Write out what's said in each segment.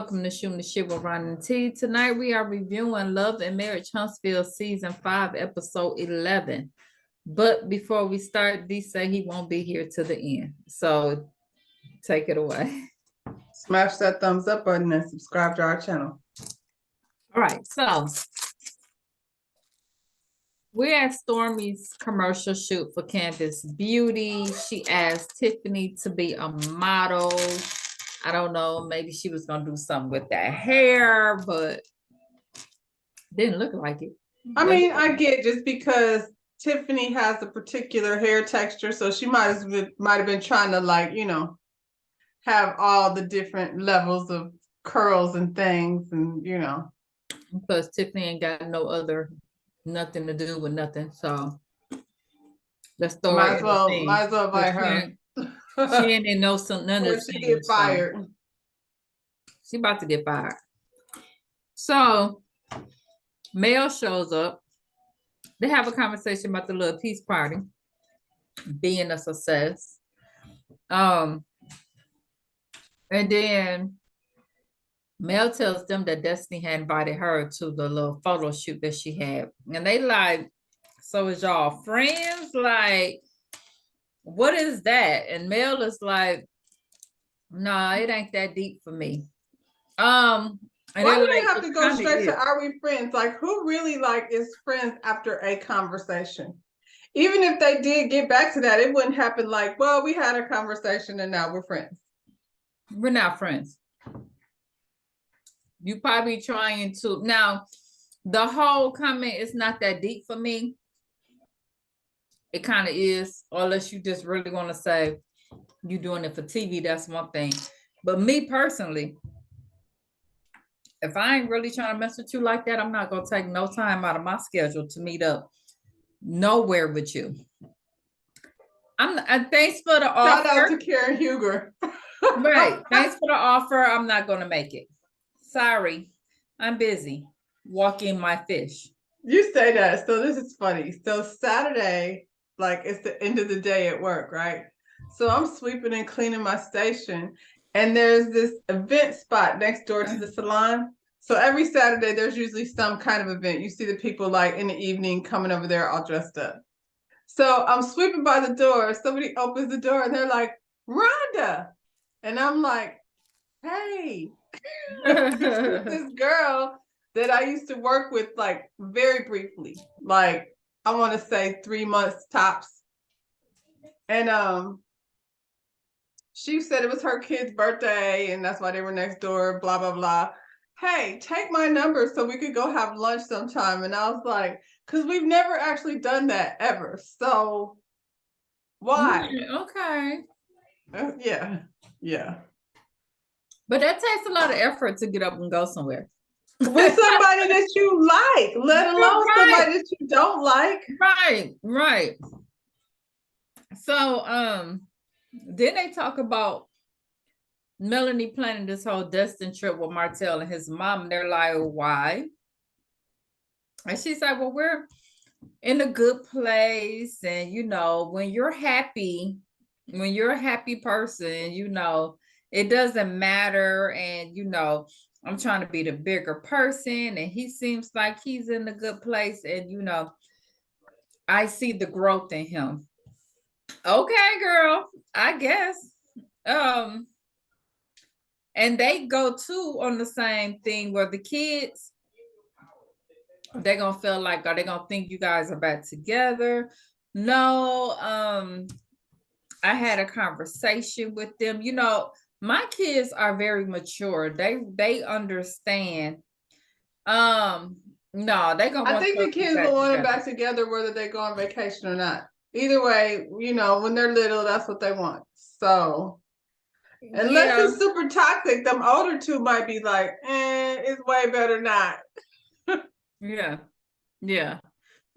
welcome to Shooting the Shit with Ron and T. Tonight we are reviewing Love and Marriage Huntsville Season 5, Episode 11. But before we start, D say he won't be here to the end. So take it away. Smash that thumbs up button and subscribe to our channel. All right, so we're at Stormy's commercial shoot for Canvas Beauty. She asked Tiffany to be a model. I don't know, maybe she was gonna do something with that hair, but didn't look like it. I mean, I get just because Tiffany has a particular hair texture, so she might have been trying to have all the different levels of curls and things, and Plus Tiffany ain't got nothing to do with nothing, so let's throw might as well buy her. She ain't in none of she get fired. So she about to get fired. So Mel shows up. They have a conversation about the little peace party being a success. And then Mel tells them that Destiny had invited her to the little photo shoot that she had. And they like, so is y'all friends? Like, what is that? And Mel is like, nah, it ain't that deep for me. Why do they have to go straight to are we friends? Like, who really is friends after a conversation? Even if they did get back to that, it wouldn't happen like, well, we had a conversation and now we're friends. We're not friends. You probably trying to now. The whole comment is not that deep for me. It kind of is, unless you just really want to say you doing it for TV. That's one thing. But me personally, if I ain't really trying to mess with you like that, I'm not gonna take no time out of my schedule to meet up nowhere with you. Thanks for the offer. Shout out to Karen Huger. Right. Thanks for the offer. I'm not gonna make it. Sorry, I'm busy walking my fish. You say that, so this is funny. So Saturday, it's the end of the day at work, right? So I'm sweeping and cleaning my station, and there's this event spot next door to the salon. So every Saturday, there's usually some kind of event. You see the people in the evening coming over there all dressed up. So I'm sweeping by the door. Somebody opens the door, and they're like, Rhonda. And I'm like, hey. This girl that I used to work with very briefly, I want to say 3 months tops. And she said it was her kid's birthday and that's why they were next door, blah blah blah. Hey, take my number so we could go have lunch sometime. And I was like, because we've never actually done that ever, so why? Okay. Yeah. But that takes a lot of effort to get up and go somewhere. With somebody that you like, let alone somebody that you don't like. Right. So then they talk about Melanie planning this whole destined trip with Martell and his mom, and they're like, why? And she's like, well, we're in a good place, and when you're a happy person, it doesn't matter. And I'm trying to be the bigger person, and he seems like he's in a good place, and I see the growth in him. Okay, girl, I guess. And they go too on the same thing where the kids, they're gonna feel like, are they gonna think you guys are back together? No. I had a conversation with them. My kids are very mature. They understand. No, they gonna. I think the kids will want them back together, whether they go on vacation or not. Either way, when they're little, that's what they want. So, unless it's super toxic, them older two might be like, it's way better not. Yeah.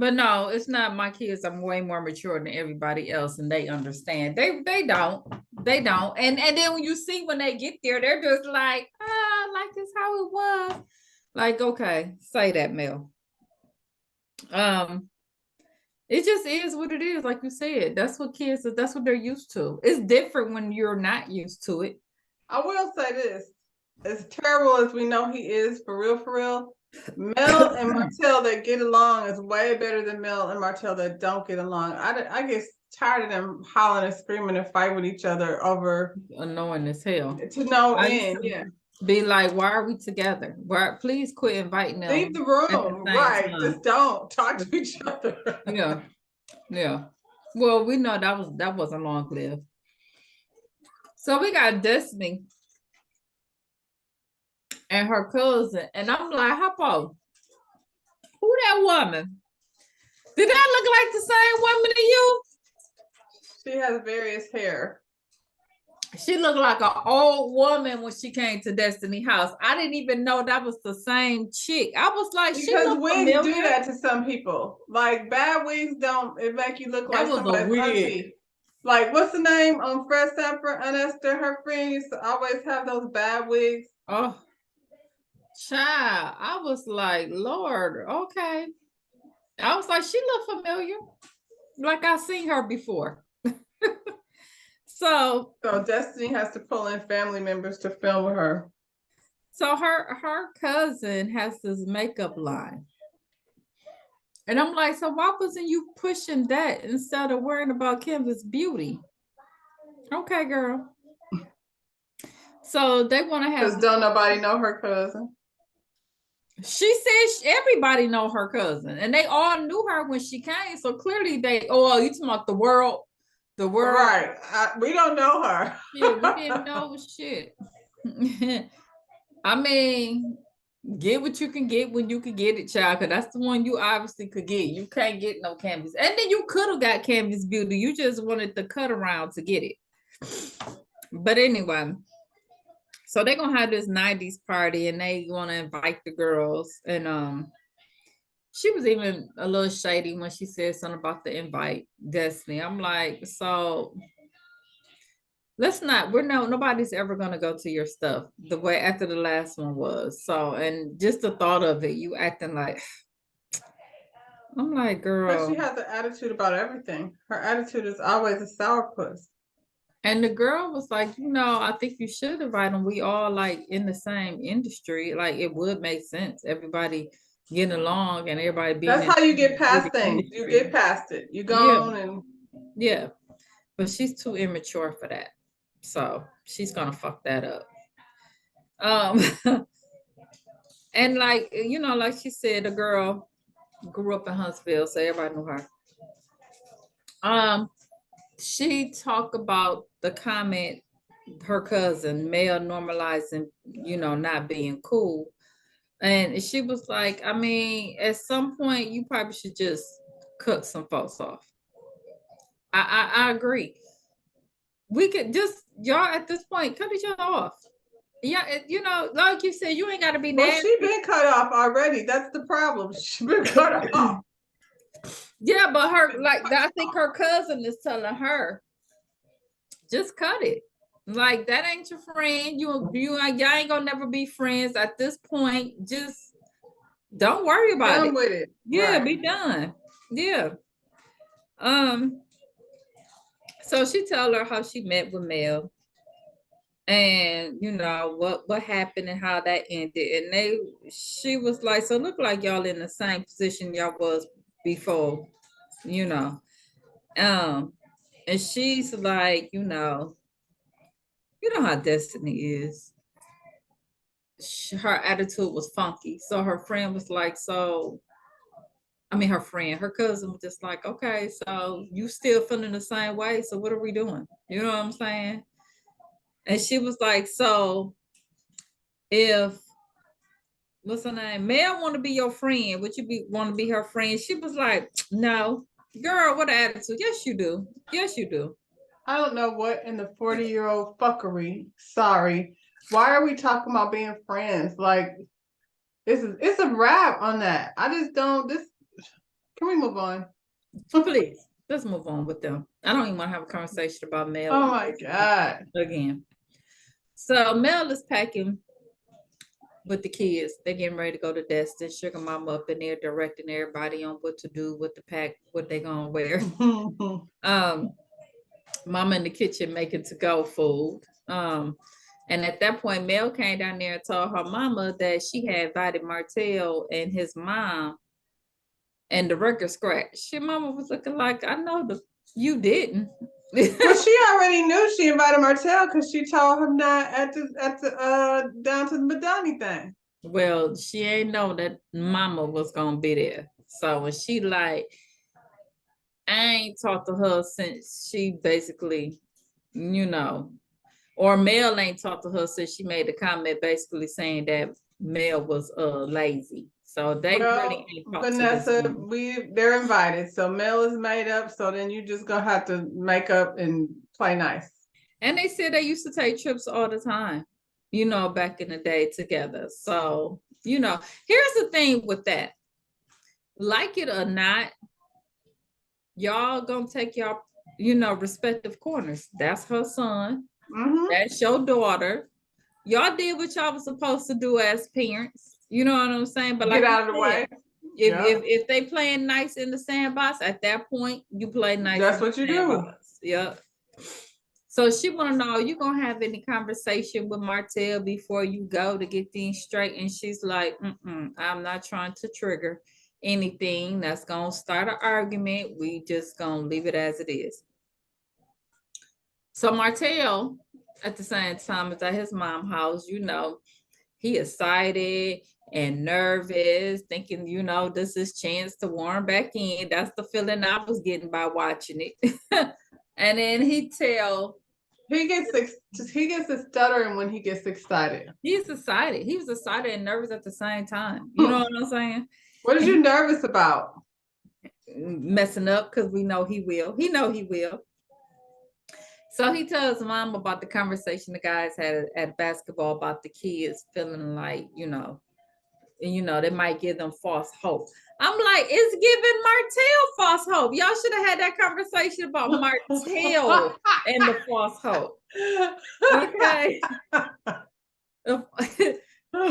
But no, it's not. My kids are way more mature than everybody else, and they understand. They don't. And then when you see when they get there, they're just like, this how it was. Like, okay, say that, Mel. It just is what it is, like you said. That's what they're used to. It's different when you're not used to it. I will say this. as terrible as we know he is, for real, Mel and Martell that get along is way better than Mel and Martell that don't get along. I get tired of them hollering and screaming and fight with each other over Annoying as hell. to no I used end. to Yeah. be like, why are we together? Why, please quit inviting them Leave the at the room. same Right. time. Just don't talk to each other. Yeah, yeah. Well, we know that wasn't long lived. So we got Destiny and her cousin, and I'm like, Hoppo, who that woman? Did that look like the same woman to you? She has various hair. She looked like an old woman when she came to Destiny house. I didn't even know that was the same chick. I was like, she Because looked wigs familiar. do that to some people. Like bad wigs don't, it make you look like That was a somebody's wig. auntie. Like what's the name on Fred Sanford? Aunt Esther, her friend used to always have those bad wigs. Oh, child. I was like, Lord, okay. I was like, she looked familiar. Like I seen her before. So Destiny has to pull in family members to film with her. so her cousin has this makeup line. And I'm like, so why wasn't you pushing that instead of worrying about Canvas beauty? Okay, girl. So they want to have. Because don't nobody know her cousin. She said everybody know her cousin, and they all knew her when she came. So clearly they. Oh, you talking about the world? The world, right? We don't know her. Yeah, we didn't know shit. I mean, get what you can get when you can get it, child. Because that's the one you obviously could get. You can't get no Canvas, and then you could have got Canvas beauty. You just wanted to cut around to get it. But anyway. So they're gonna have this 90s party and they want to invite the girls. And she was even a little shady when she said something about the invite Destiny. I'm like, so let's not, nobody's ever gonna go to your stuff the way after the last one was. So, and just the thought of it, you acting like I'm like, But she girl. has an attitude about everything. Her attitude is always a sourpuss. And the girl was like, I think you should invite them. We all like in the same industry. Like it would make sense. Everybody getting along and everybody being That's how you get past the things. You industry. get past it. You go Yeah, on and yeah. But she's too immature for that. So she's gonna fuck that up. Um and like she said, the girl grew up in Huntsville, so everybody knew her. She talked about the comment her cousin Mel normalizing, not being cool. And she was like, I mean, at some point you probably should just cut some folks off. I agree. We could just y'all at this point cut each other off. Yeah, like you said, you ain't gotta be well, nasty. she been cut off already. That's the problem. She been cut off. Yeah, but I think her cousin is telling her, just cut it. Like that ain't your friend. Y'all ain't gonna never be friends at this point. Just don't worry about Done it. with it. Yeah, Right. be done. Yeah. So she told her how she met with Mel and what happened and how that ended. And she was like, so look like y'all in the same position y'all was before, you know. And she's like, how Destiny is. Her attitude was funky. So her friend was like, her cousin was just like, okay, so you still feeling the same way. So what are we doing? You know what I'm saying? And she was like, so if what's her name? Mel want to be your friend, would you want to be her friend? She was like, no. Girl, what an attitude. Yes, you do. Yes, you do. I don't know what in the 40-year-old fuckery. Sorry. Why are we talking about being friends? Like it's a wrap on that. I just don't can we move on? Please, let's move on with them. I don't even want to have a conversation about Mel. Oh my God. Again. So Mel is packing with the kids. They're getting ready to go to Destin. Sugar Mama up in there directing everybody on what to do, what to pack, what they gonna wear. Mama in the kitchen making to-go food. And at that point, Mel came down there and told her mama that she had invited Martell and his mom and the record scratch. Your mama was looking like, I know you didn't. Well, she already knew she invited Martell because she told him that at the down to the Madani thing. Well, she ain't know that mama was gonna be there. So when she like, I ain't talked to her since she basically, you know, or Mel ain't talked to her since she made the comment basically saying that Mel was lazy. So they really Well, ain't talked to this Vanessa, woman. they're invited. So Mel is made up. So then you just gonna have to make up and play nice. And they said they used to take trips all the time, you know, back in the day together. So, you know, here's the thing with that. Like it or not, y'all gonna take y'all, you know, respective corners. That's her son. Mm-hmm. That's your daughter. Y'all did what y'all was supposed to do as parents. You know what I'm saying? But Get like you out of the said, way. if Yeah. if they playing nice in the sandbox, at that point you play nice. That's in what the you sandbox. Do. Yep. So she want to know, you gonna have any conversation with Martell before you go to get things straight? And she's like, I'm not trying to trigger anything that's gonna start an argument. We just gonna leave it as it is. So Martell, at the same time, is at his mom's house. You know, he excited and nervous, thinking, you know, this is chance to warm back in. That's the feeling I was getting by watching it. And then he gets a stuttering when he gets excited. he's excited. He was excited and nervous at the same time. You know what I'm saying? What is you nervous about? Messing up, because we know he will. He know he will. So he tells mom about the conversation the guys had at basketball about the kids feeling like, you know, they might give them false hope. I'm like, it's giving Martell false hope. Y'all should have had that conversation about Martell and the false hope. Okay.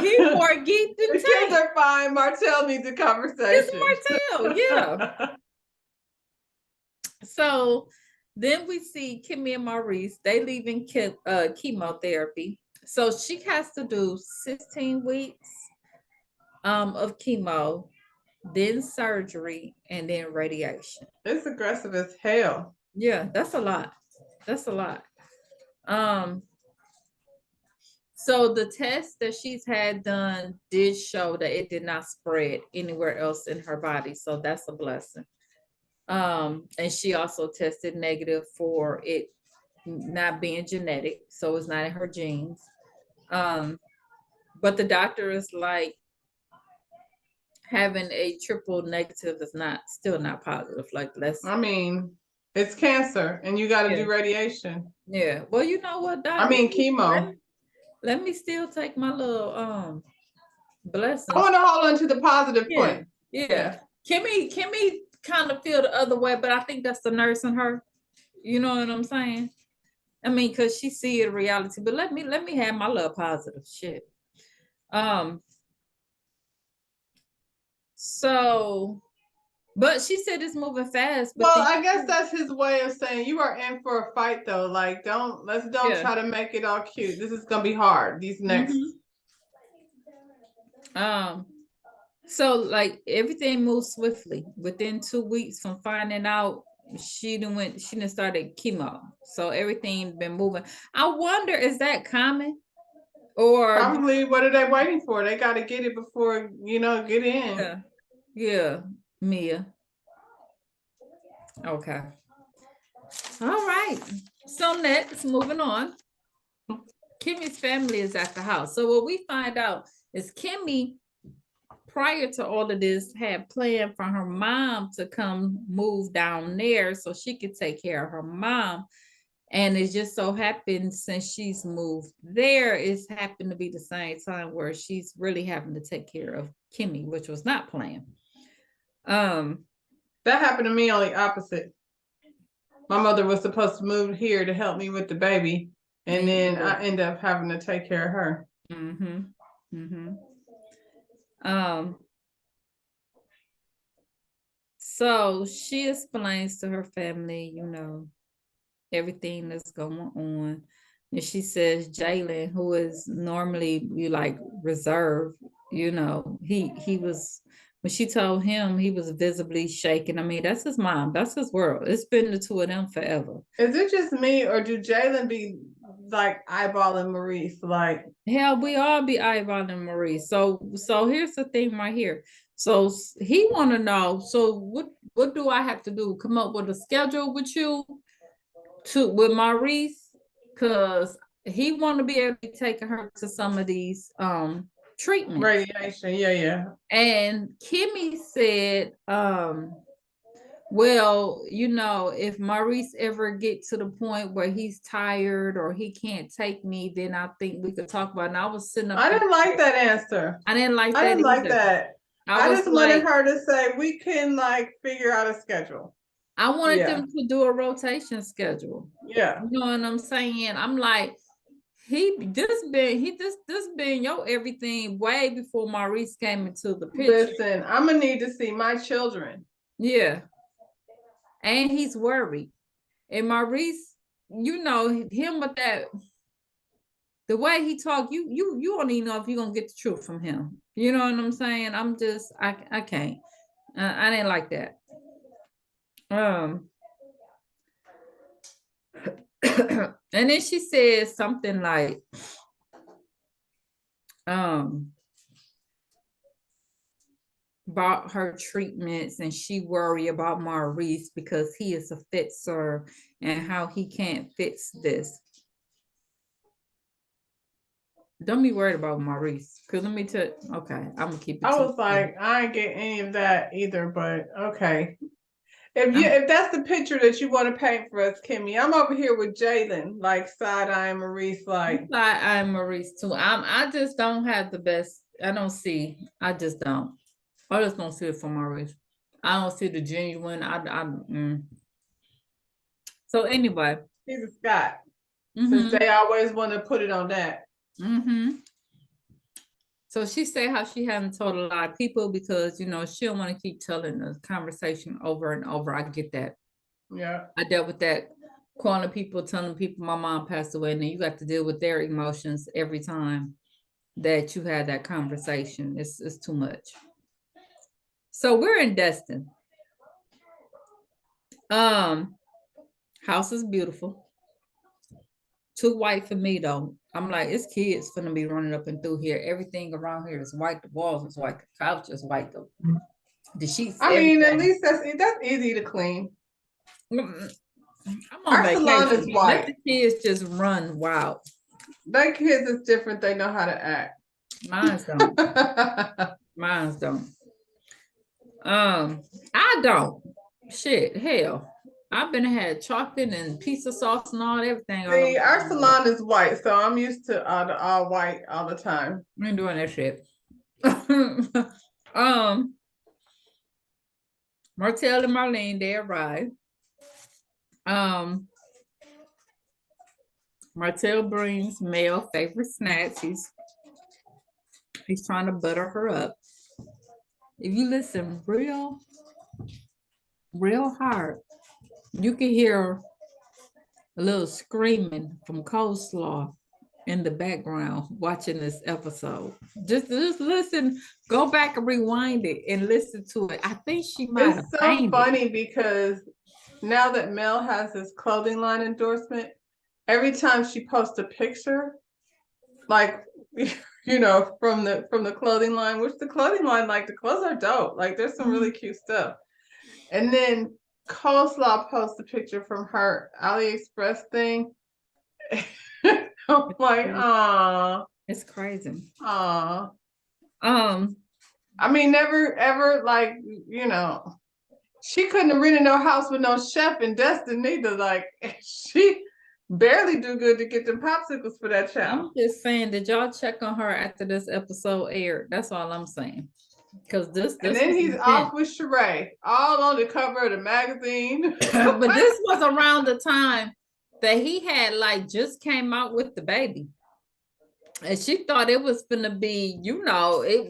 He more geeked than The kids are fine. Martell needs a conversation. It's Martell, yeah. So then we see Kimmy and Maurice. They leaving chemotherapy. So she has to do 16 weeks of chemo, then surgery, and then radiation. It's aggressive as hell. Yeah, that's a lot. That's a lot. Um, so the test that she's had done did show that it did not spread anywhere else in her body. So that's a blessing. And she also tested negative for it not being genetic, so it's not in her genes. But the doctor is like, having a triple negative is still not positive. Like, I mean, it's cancer and you got to do radiation. Yeah. Well, you know what, Doc? I mean, chemo. Let me still take my little blessings. I want to hold on to the positive point. Yeah. Kimmy kind of feel the other way, but I think that's the nurse in her. You know what I'm saying? I mean, because she see it in reality, but let me have my little positive shit. So, but she said it's moving fast. But well, I guess that's his way of saying you are in for a fight, though. Like, let's try to make it all cute. This is gonna be hard. These next. So like everything moves swiftly. Within 2 weeks from finding out, she didn't started chemo. So everything been moving. I wonder, is that common? Or probably, what are they waiting for? They got to get it before, get in. Yeah, Mia. Okay. All right. So next, moving on. Kimmy's family is at the house. So what we find out is Kimmy, prior to all of this, had planned for her mom to come move down there so she could take care of her mom. And it just so happened, since she's moved there, it's happened to be the same time where she's really having to take care of Kimmy, which was not planned. That happened to me, only opposite. My mother was supposed to move here to help me with the baby, and then I end up having to take care of her. So she explains to her family, everything that's going on. And she says Jalen, who is normally you like reserved, he was when she told him he was visibly shaking. I mean, that's his mom, that's his world. It's been the two of them forever. Is it just me, or do Jalen be like eyeballing Maurice? Like, Hell, we all be eyeballing Marie. So here's the thing right here. So he want to know. So what do I have to do? Come up with a schedule with you with Maurice, because he want to be able to take her to some of these treatments. radiation? Yeah, yeah. And Kimmy said, well, if Maurice ever get to the point where he's tired or he can't take me, then I think we could talk about it. And I was sitting up I there. didn't like that answer. I didn't like I that didn't like either. that. I I was just wanted like, her to say we can like figure out a schedule. I wanted Yeah. them to do a rotation schedule. Yeah. You know what I'm saying? I'm like, this been your everything way before Maurice came into the picture. Listen, I'm gonna need to see my children. Yeah. And he's worried. And Maurice, him with that, the way he talk, you don't even know if you're gonna get the truth from him. You know what I'm saying? I can't. I didn't like that. And then she said something like, about her treatments, and she worry about Maurice because he is a fixer and how he can't fix this. Don't be worried about Maurice, because let me tell. Okay, I'm gonna keep it. I was like, I ain't get any of that either, but okay. If that's the picture that you want to paint for us, Kimmy, I'm over here with Jalen, like side-eyeing Maurice, like I'm Maurice too. I just don't have the best. I don't see. I just don't. I just don't see it for Maurice. I don't see the genuine. So anyway, he's a Scott. Since they always want to put it on that. So she said how she hadn't told a lot of people because she don't want to keep telling the conversation over and over. I get that. Yeah. I dealt with that, calling people, telling people my mom passed away, and then you got to deal with their emotions every time that you had that conversation. It's too much. So we're in Destin. House is beautiful. Too white for me though. I'm like, it's kids finna be running up and through here. Everything around here is white. The walls is white. The couch is white. The sheets. I mean, at least that's easy to clean. I'm on Our salon vacation. is white. Let the kids just run wild. Their kids is different. They know how to act. Mine's don't. Mine's don't. I don't. Shit, hell. I've been had chocolate and pizza sauce and all everything. See, our salon is white, so I'm used to all white all the time. I ain't doing that shit. Martell and Marlene, they arrived. Martell brings Mel favorite snacks. He's trying to butter her up. If you listen real hard, you can hear a little screaming from Coleslaw in the background watching this episode. Just listen, go back and rewind it and listen to it. I think she might have. It's so funny because now that Mel has this clothing line endorsement, every time she posts a picture, like from the clothing line, which the clothing line, like the clothes are dope. Like there's some really cute stuff. And then Coleslaw posts a picture from her AliExpress thing. I'm like, aw. It's crazy. Aw. I mean, never ever like, she couldn't have rented no house with no chef in Destin either. Like she barely do good to get them popsicles for that child. I'm just saying, did y'all check on her after this episode aired? That's all I'm saying. Because this and then he's off with Sheree, all on the cover of the magazine. But this was around the time that he had like just came out with the baby. And she thought it was gonna be,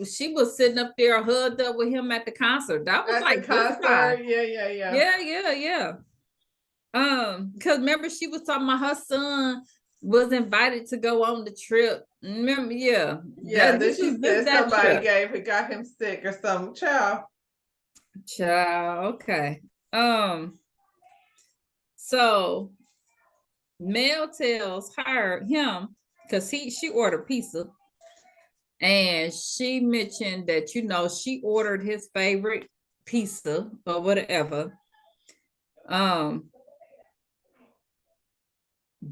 she was sitting up there hugged up with him at the concert. That was at like the concert. Yeah. Because remember, she was talking about her son was invited to go on the trip. Remember, yeah. Yeah, then This she was this said that somebody trip. got him sick or something. Child. Child, okay. So Mel tells him, because she ordered pizza. And she mentioned that, she ordered his favorite pizza or whatever. Um,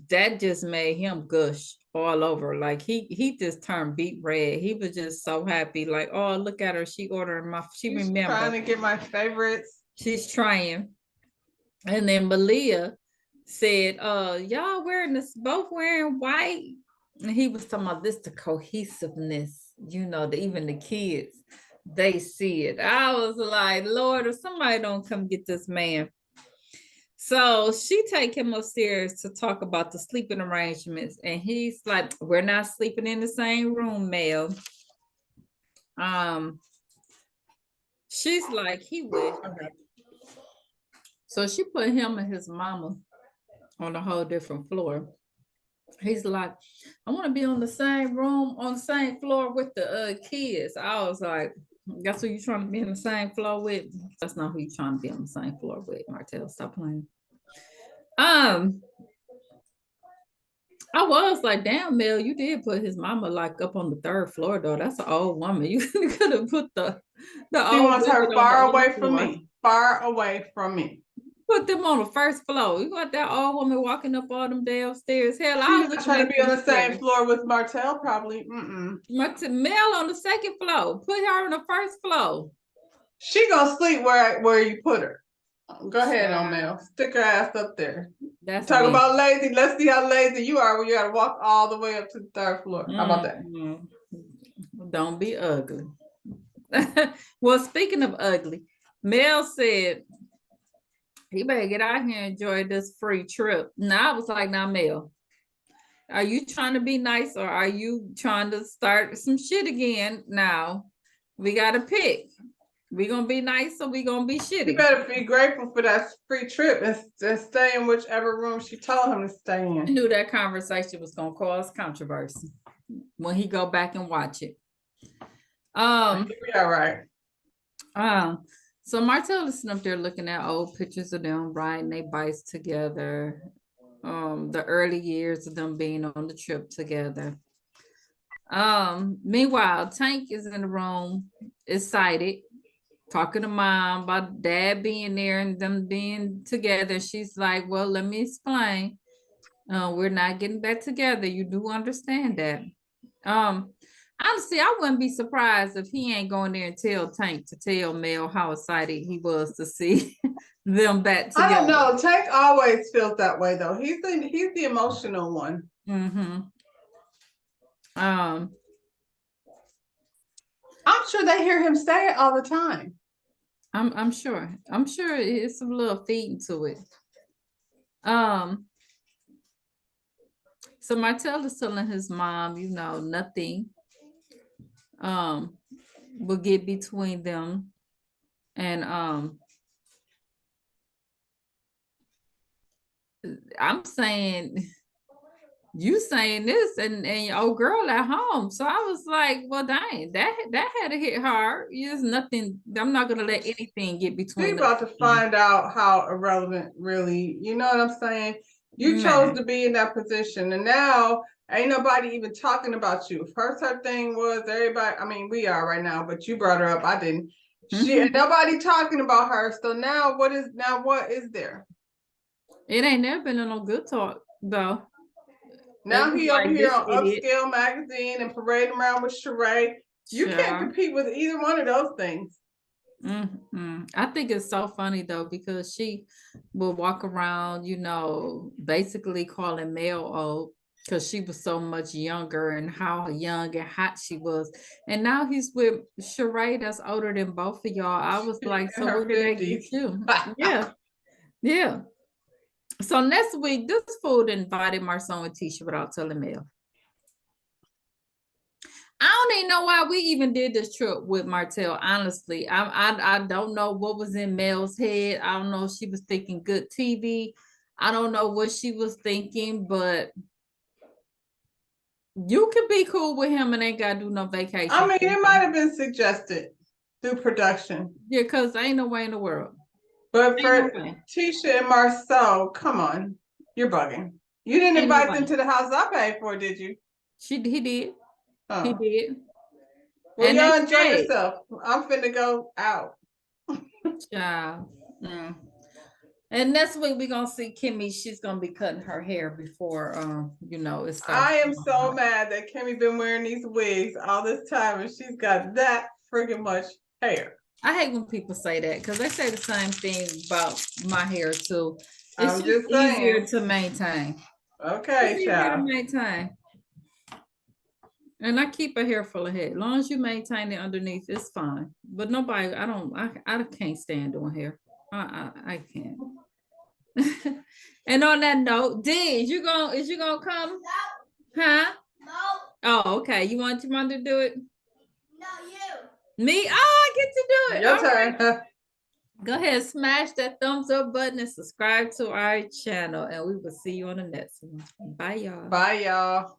that just made him gush all over. Like he just turned beet red. He was just so happy. Like, oh, look at her. She ordered she She's remembered. trying to get my favorites. She's trying. And then Malia said, y'all both wearing white. And he was talking about this, the cohesiveness, even the kids, they see it. I was like, Lord, if somebody don't come get this man. So she take him upstairs to talk about the sleeping arrangements. And he's like, we're not sleeping in the same room, Mel. She's like, he would. So she put him and his mama on a whole different floor. He's like, I want to be on the same floor with the kids. I was like, that's who you trying to be on the same floor with? That's not who you trying to be on the same floor with, Martell. Stop playing. I was like, damn, Mel, you did put his mama like up on the third floor, though. That's an old woman. You could have put the She old wants her women on the far other away from floor. me. Far away from me. Put them on the first floor. You got that old woman walking up all them damn stairs. Hell, I was She's not looking trying at to be on the same stairs. floor with Martell, probably. Mel on the second floor. Put her on the first floor. She gonna sleep where you put her. Go ahead, on Mel. Stick her ass up there. That's talk about lazy. Let's see how lazy you are when you gotta walk all the way up to the third floor. How about that? Don't be ugly. Well, speaking of ugly, Mel said he better get out here and enjoy this free trip. Now I was like, now Mel, are you trying to be nice or are you trying to start some shit again? Now we gotta pick. We gonna be nice or we gonna be shitty. You better be grateful for that free trip and stay in whichever room she told him to stay in. I knew that conversation was gonna cause controversy when he go back and watch it. You'll be all right. So Martell is up there looking at old pictures of them riding their bikes together. The early years of them being on the trip together. Meanwhile, Tank is in the room, excited, talking to mom about dad being there and them being together. She's like, well, let me explain. We're not getting back together. You do understand that. Honestly, I wouldn't be surprised if he ain't going there and tell Tank to tell Mel how excited he was to see them back together. I don't know. Tank always feels that way though. He's the emotional one. I'm sure they hear him say it all the time. I'm sure. I'm sure it's a little feeding to it. So Martell is telling his mom, nothing will get between them. And I'm saying, you saying this and your old girl at home. So I was like, well, dang, that had to hit hard. There's nothing, I'm not gonna let anything get between them. We're about to find out how irrelevant really, you know what I'm saying? You chose to be in that position and now ain't nobody even talking about you. First her thing was everybody, I mean, we are right now, but you brought her up, I didn't. Nobody talking about her. So now what is there? It ain't never been no good talk though. Now he over here on Upscale magazine and parading around with Sheree. You can't compete with either one of those things. I think it's so funny though, because she will walk around, basically calling Mel old because she was so much younger and how young and hot she was. And now he's with Sheree that's older than both of y'all. I was like, so where did they get you? Yeah. So next week, this fool invited Marcel and Tisha without telling Mel. I don't even know why we even did this trip with Martell. Honestly, I don't know what was in Mel's head. I don't know if she was thinking good TV. I don't know what she was thinking, but You could be cool with him and ain't gotta do no vacation. I mean, it might have been suggested through production. Yeah, because ain't no way in the world. But Ain't for no way. Tisha and Marceau, come on. You're bugging. You didn't Ain't no invite them way. to the house I paid for, did you? He did. He Oh. did. Well, And y'all they enjoy stayed. yourself. I'm finna go out. Child. And next week we're gonna see Kimmy. She's gonna be cutting her hair before it starts. I am so mad that Kimmy been wearing these wigs all this time and she's got that freaking much hair. I hate when people say that because they say the same thing about my hair too. It's I'm just easier saying. to maintain. Okay, It's easier to child. maintain. And I keep a hair full of hair. As long as you maintain it underneath, it's fine. But nobody, I can't stand doing hair. I can't. And on that note, D, is you gonna come? No. Huh? No. Oh, okay. You want to do it? No, you. Me? Oh, I get to do it. Your All turn. right. Go ahead, smash that thumbs up button and subscribe to our channel. And we will see you on the next one. Bye, y'all. Bye, y'all.